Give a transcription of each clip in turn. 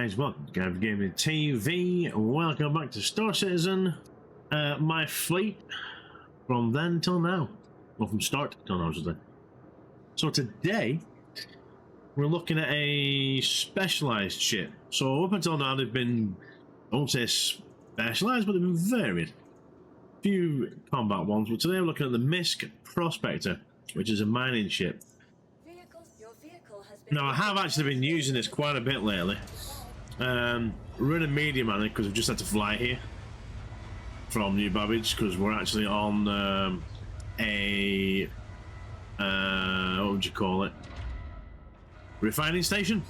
guys, welcome to Gav Gaming TV. Welcome back to Star Citizen. My fleet from then till now. Well, from start till now, should I say. So today, we're looking at a specialized ship. So up until now, they've been, I won't say specialized, but they've been varied. Few combat ones, but today we're looking at the Misk Prospector, which is a mining ship. Now, I have actually been using this quite a bit lately. We're in a medium on it because we've just had to fly here from New Babbage because we're actually on what would you call it? Refining station.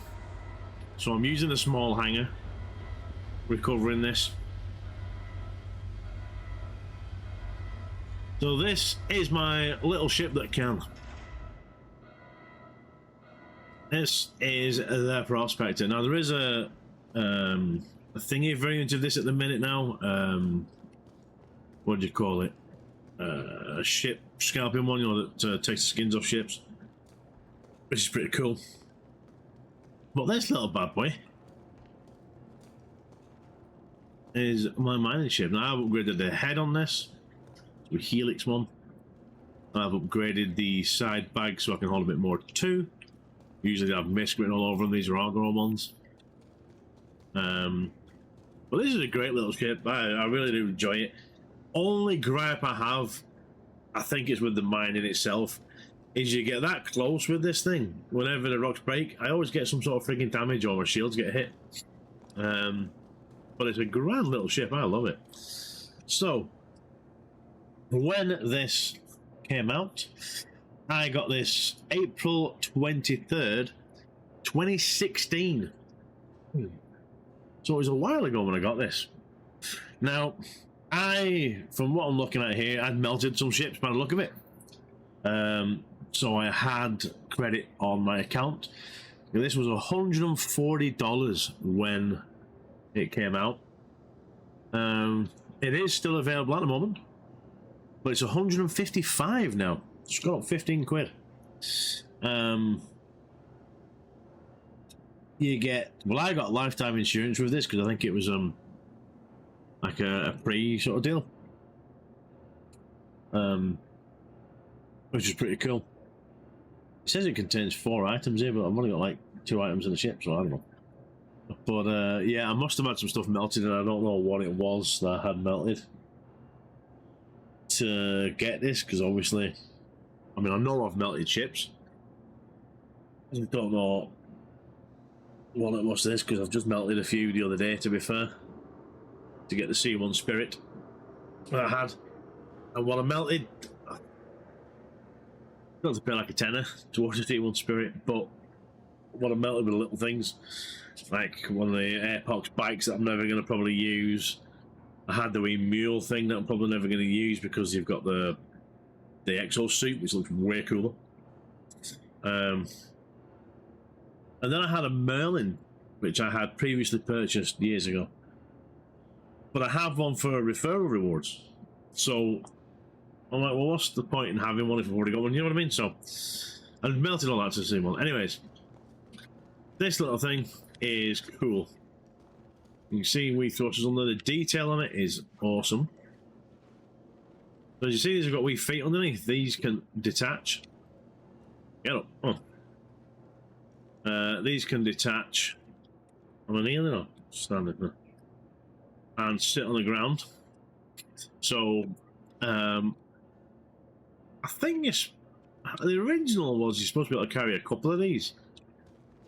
So I'm using a small hangar, recovering this. So this is my little ship that can. This is the Prospector. Now there is a thingy variant of this at the minute now. What do you call it? A ship scalping one, you know, that takes the skins off ships, which is pretty cool. But this little bad boy is my mining ship. Now I've upgraded the head on this to a Helix one. I've upgraded the side bag so I can hold a bit more too. Usually they have Misk written all over them. These are Argo ones. But this is a great little ship. I really do enjoy it. Only gripe I have, I think it's with the mining itself, is you get that close with this thing. Whenever the rocks break, I always get some sort of freaking damage or my shields get hit. But it's a grand little ship. I love it. So, when this came out, I got this April 23rd, 2016. So it was a while ago when I got this. Now, from what I'm looking at here, I'd melted some ships by the look of it. So I had credit on my account. This was $140 when it came out. It is still available at the moment, but it's $155 now. It's got up 15 quid. You get, well, I got lifetime insurance with this because I think it was like a pre sort of deal, which is pretty cool. It says it contains 4 items here, but I've only got like 2 items in the ship, so I don't know. But yeah, I must have had some stuff melted, and I don't know what it was that I had melted to get this, because obviously, I mean, I know I've melted ships. I don't know what it was this, because I've just melted a few the other day, to be fair, to get the C1 Spirit that I had. And what I melted, I got to pay like a tenner towards the C1 Spirit, but what I melted with the little things, like one of the Airpox bikes that I'm never going to probably use. I had the wee mule thing that I'm probably never going to use because you've got the exosuit, which looks way cooler. And then I had a Merlin, which I had previously purchased years ago. But I have one for referral rewards. So I'm like, well, what's the point in having one if I've already got one? You know what I mean? So I melted all that to the same one. Anyways, this little thing is cool. You can see wee thrusters under. The detail on it is awesome. So as you see, these have got wee feet underneath. These can detach. Get up. Oh. These can detach on a knee, no, standard, no, and sit on the ground. So, I think the original was you're supposed to be able to carry a couple of these,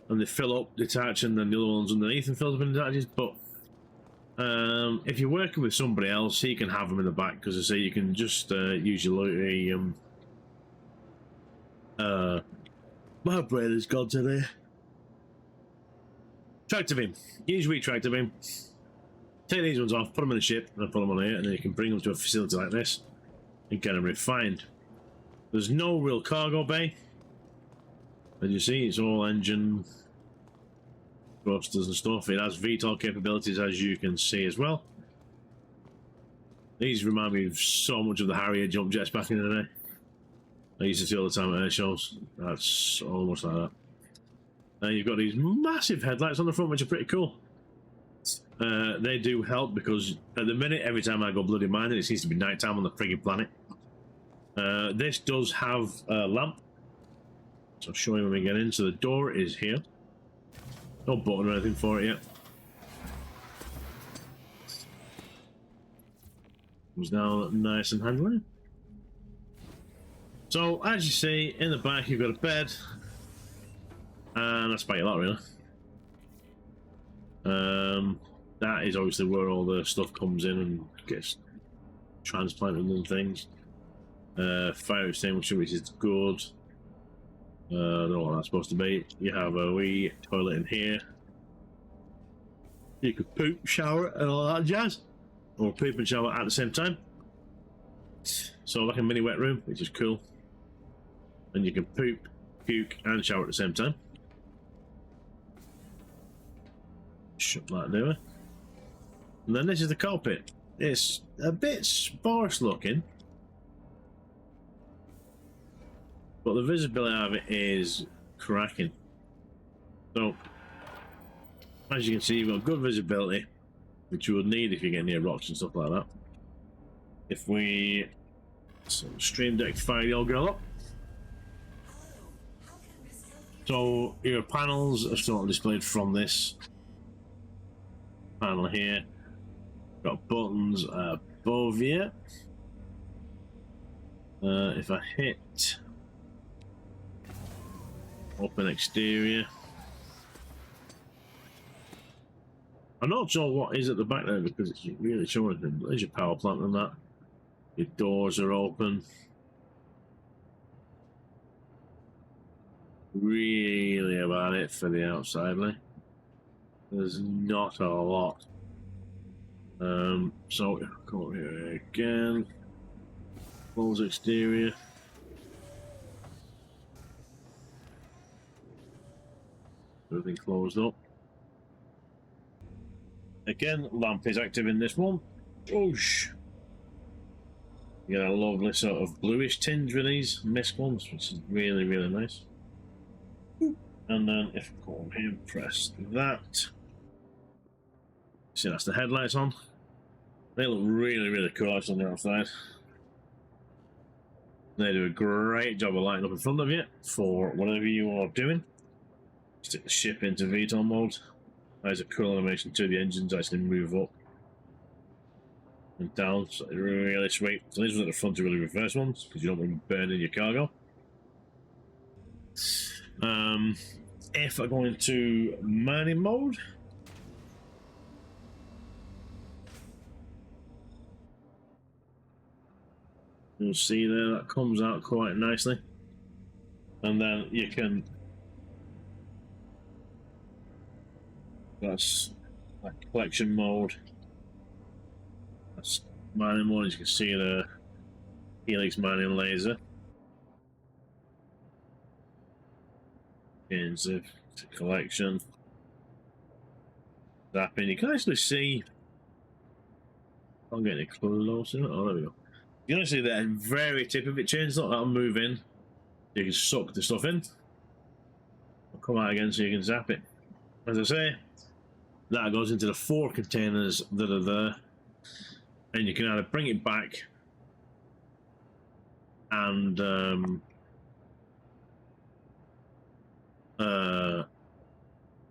and they fill up, detach, and then the other ones underneath and fills up and detaches. But if you're working with somebody else, he can have them in the back, because I say you can just use your my brain is gone today. Tractor beam. Use tractor beam. Take these ones off, put them in the ship, and put them on here, and then you can bring them to a facility like this and get them refined. There's no real cargo bay. As you see, it's all engine thrusters and stuff. It has VTOL capabilities, as you can see as well. These remind me of so much of the Harrier jump jets back in the day. I used to see all the time at air shows. That's almost like that. You've got these massive headlights on the front, which are pretty cool. They do help because at the minute, every time I go bloody mining, it seems to be nighttime on the frigging planet. This does have a lamp, so I'll show you when we get in. So the door is here. No button or anything for it yet. Comes down nice and handily. So as you see, in the back you've got a bed, and that's about a lot really. That is obviously where all the stuff comes in and gets transplanted and things. Fire extinguisher, which is good. I don't know what that's supposed to be. You have a wee toilet in here. You could poop, shower, and all that jazz, or poop and shower at the same time. So like a mini wet room, which is cool. And you can poop, puke, and shower at the same time. Shut that door. And then this is the cockpit. It's a bit sparse looking, but the visibility of it is cracking. So, as you can see, you've got good visibility, which you would need if you get near rocks and stuff like that. If we Stream Deck fire the old girl up. So your panels are sort of displayed from this panel here. Got buttons above you. If I hit open exterior, I'm not sure what is at the back there because it's really showing. There's your power plant and that. Your doors are open. Really about it for the outside, like. There's not a lot. So go here again. Close exterior. Everything closed up. Again, lamp is active in this one. Oosh. You get a lovely sort of bluish tinge with these mist ones, which is really, really nice. And then if I go here and press that, see that's the headlights on. They look really, really cool on the outside. They do a great job of lighting up in front of you for whatever you are doing. Stick the ship into VTOL mode. There's a cool animation too. The engines actually move up and down, so they're really sweet. So these ones at the front are really reverse ones because you don't want to burn in your cargo. If I go into mining mode, you'll see there that comes out quite nicely, and then you can. That's like collection mode. That's mining mode. As you can see the Helix mining laser. Into collection. Zapping. You can actually see. I'm getting closer. Oh, there we go. You can actually see that very tip of it changes. Look, that'll move in. You can suck the stuff in. I'll come out again so you can zap it. As I say, that goes into the 4 containers that are there, and you can either bring it back and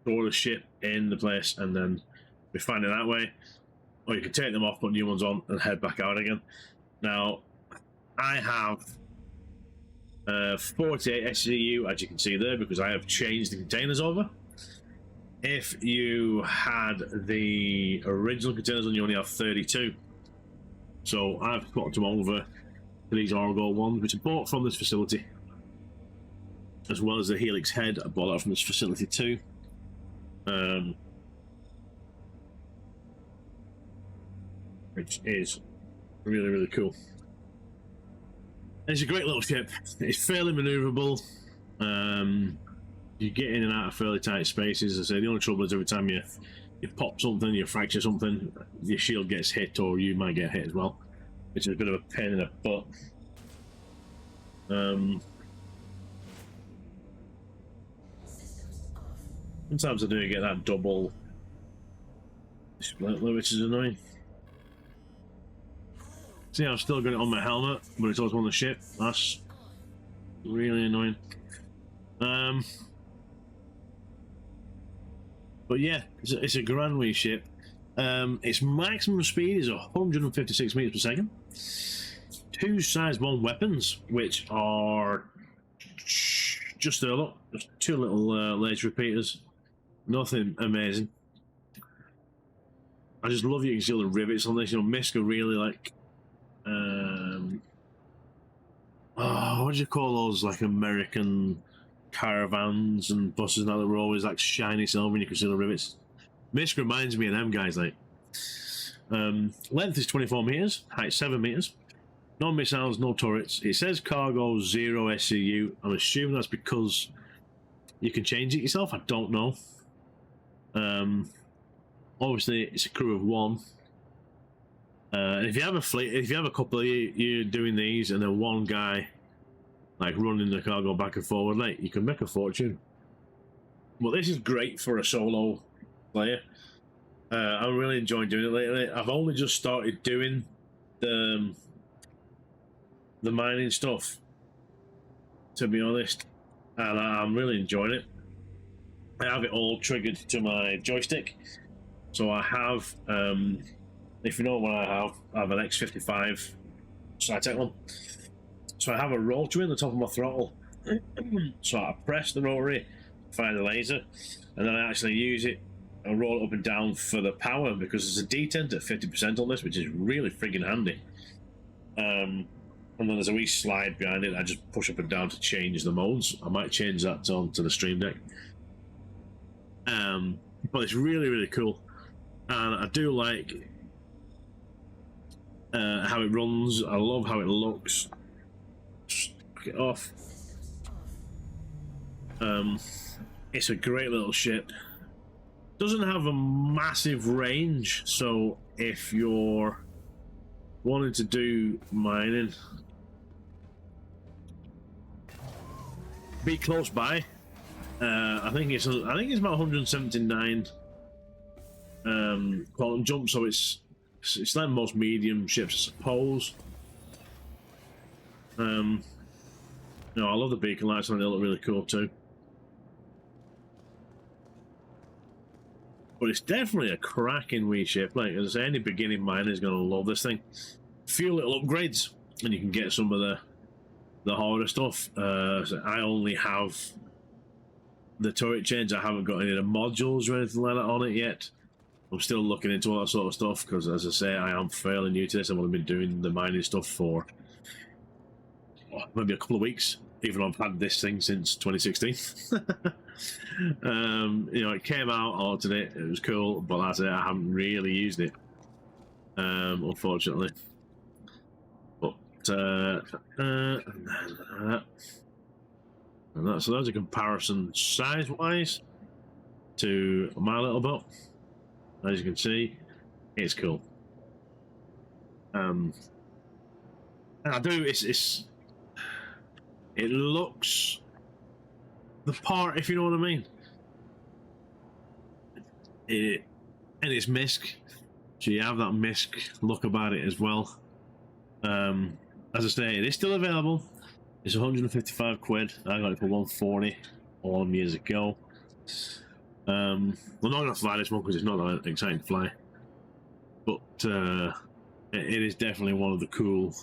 store the ship in the place and then refine it that way, or you can take them off, put new ones on, and head back out again. Now, I have 48 SCU, as you can see there, because I have changed the containers over. If you had the original containers on, you only have 32. So I've put them over to these Argo ones, which I bought from this facility, as well as the Helix head. I bought that from this facility too. Which is really, really cool. It's a great little ship. It's fairly maneuverable. You get in and out of fairly tight spaces. As I say, the only trouble is every time you pop something, you fracture something, your shield gets hit, or you might get hit as well, which is a bit of a pain in the butt. Sometimes I do get that double Split, which is annoying. See, I've still got it on my helmet, but it's also on the ship. That's really annoying. But yeah, it's a grand wee ship. Its maximum speed is 156 meters per second. 2 size 1 weapons, which are just a lot, just 2 little laser repeaters. Nothing amazing. I just love you can see all the rivets on this. You know, Misk are really like, what do you call those like American caravans and buses and that were always like shiny silver and you can see the rivets. Misk reminds me of them guys. Like, length is 24 meters, height 7 meters. No missiles, no turrets. It says cargo 0 SCU. I'm assuming that's because you can change it yourself. I don't know. Obviously, it's a crew of 1. And if you have a fleet, if you have a couple of you doing these, and then one guy like running the cargo back and forward, like you can make a fortune. But this is great for a solo player. I'm really enjoying doing it lately. I've only just started doing the mining stuff, to be honest, and I'm really enjoying it. I have it all triggered to my joystick, so I have, if you know what I have an X55 Sci-Tech one. So I have a rotary in the top of my throttle. So I press the rotary, fire the laser, and then I actually use it and roll it up and down for the power, because there's a detent at 50% on this, which is really friggin' handy. And then there's a wee slide behind it. I just push up and down to change the modes. I might change that onto the Stream Deck. But it's really, really cool. And I do like how it runs. I love how it looks. Just get off. It's a great little ship. Doesn't have a massive range, so if you're wanting to do mining, be close by. I think it's about 179 quantum jump, so it's like most medium ships, I suppose. No, I love the beacon lights on it. They look really cool too. But it's definitely a cracking wee ship. Like, as I say, any beginning miner is going to love this thing. Few little upgrades, and you can get some of the harder stuff. So I only have the turret change. I haven't got any of the modules or anything like that on it yet. I'm still looking into all that sort of stuff, because, as I say, I am fairly new to this. I've only been doing the mining stuff for maybe a couple of weeks, even though I've had this thing since 2016. You know, it came out, I looked at it, it was cool, but that's it. I haven't really used it, unfortunately. But and so there's a comparison size-wise to my little boat. As you can see, it's cool. And I do. It looks the part, if you know what I mean. And it's Misk, so you have that Misk look about it as well. As I say, it is still available. It's 155 quid. I got it for 140 all years ago. I'm not going to fly this one because it's not that exciting to fly, but it is definitely one of the cool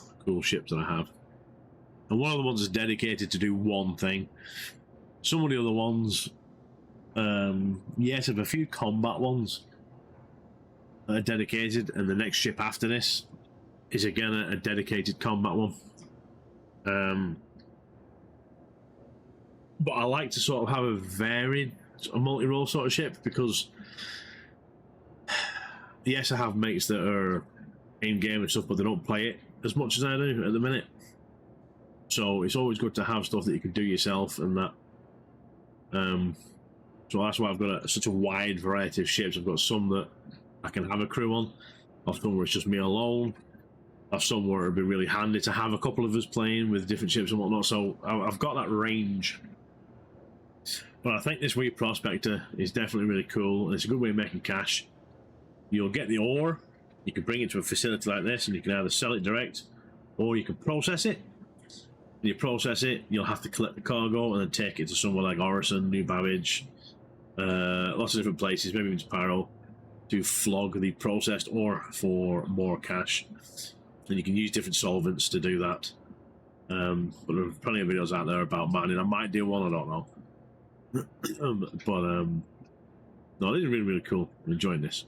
ships that I have, and one of the ones is dedicated to do one thing. Some of the other ones, yes, I have a few combat ones that are dedicated, and the next ship after this is again a dedicated combat one. But I like to sort of have a varied, a multi-role sort of ship, because yes, I have mates that are in-game and stuff, but they don't play it as much as I do at the minute. So it's always good to have stuff that you can do yourself and that. So that's why I've got such a wide variety of ships. I've got some that I can have a crew on, I've some where it's just me alone, I've some where it'd be really handy to have a couple of us playing with different ships and whatnot. So I've got that range. But I think this wee Prospector is definitely really cool, and it's a good way of making cash. you'll get the ore, you can bring it to a facility like this, and you can either sell it direct, or you can process it. When you process it, you'll have to collect the cargo and then take it to somewhere like Orison, New Babbage, lots of different places, maybe even to Paro, to flog the processed ore for more cash. And you can use different solvents to do that. But there are plenty of videos out there about mining. I might do one, I don't know. No, this is really, really cool. I'm enjoying this.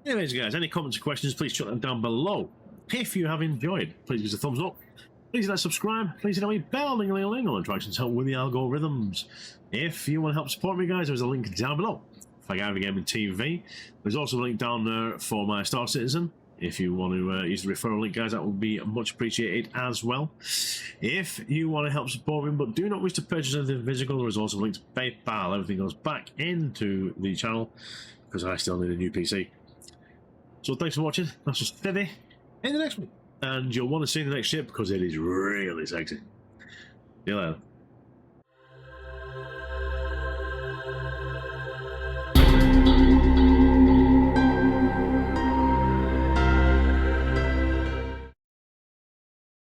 Anyways, guys, any comments or questions, please chuck them down below. If you have enjoyed, please give us a thumbs up. Please hit that subscribe. Please hit the bell, ling-a-ling-a-ling, all interactions help with the algorithms. If you want to help support me, guys, there's a link down below for Voyager Gaming TV. There's also a link down there for my Star Citizen. If you want to use the referral link, guys, that would be much appreciated as well. If you want to help support me but do not wish to purchase anything physical, there is also a link to PayPal. Everything goes back into the channel because I still need a new PC. So thanks for watching. That's just steady in the next one. And you'll want to see the next ship because it is really sexy. See you later.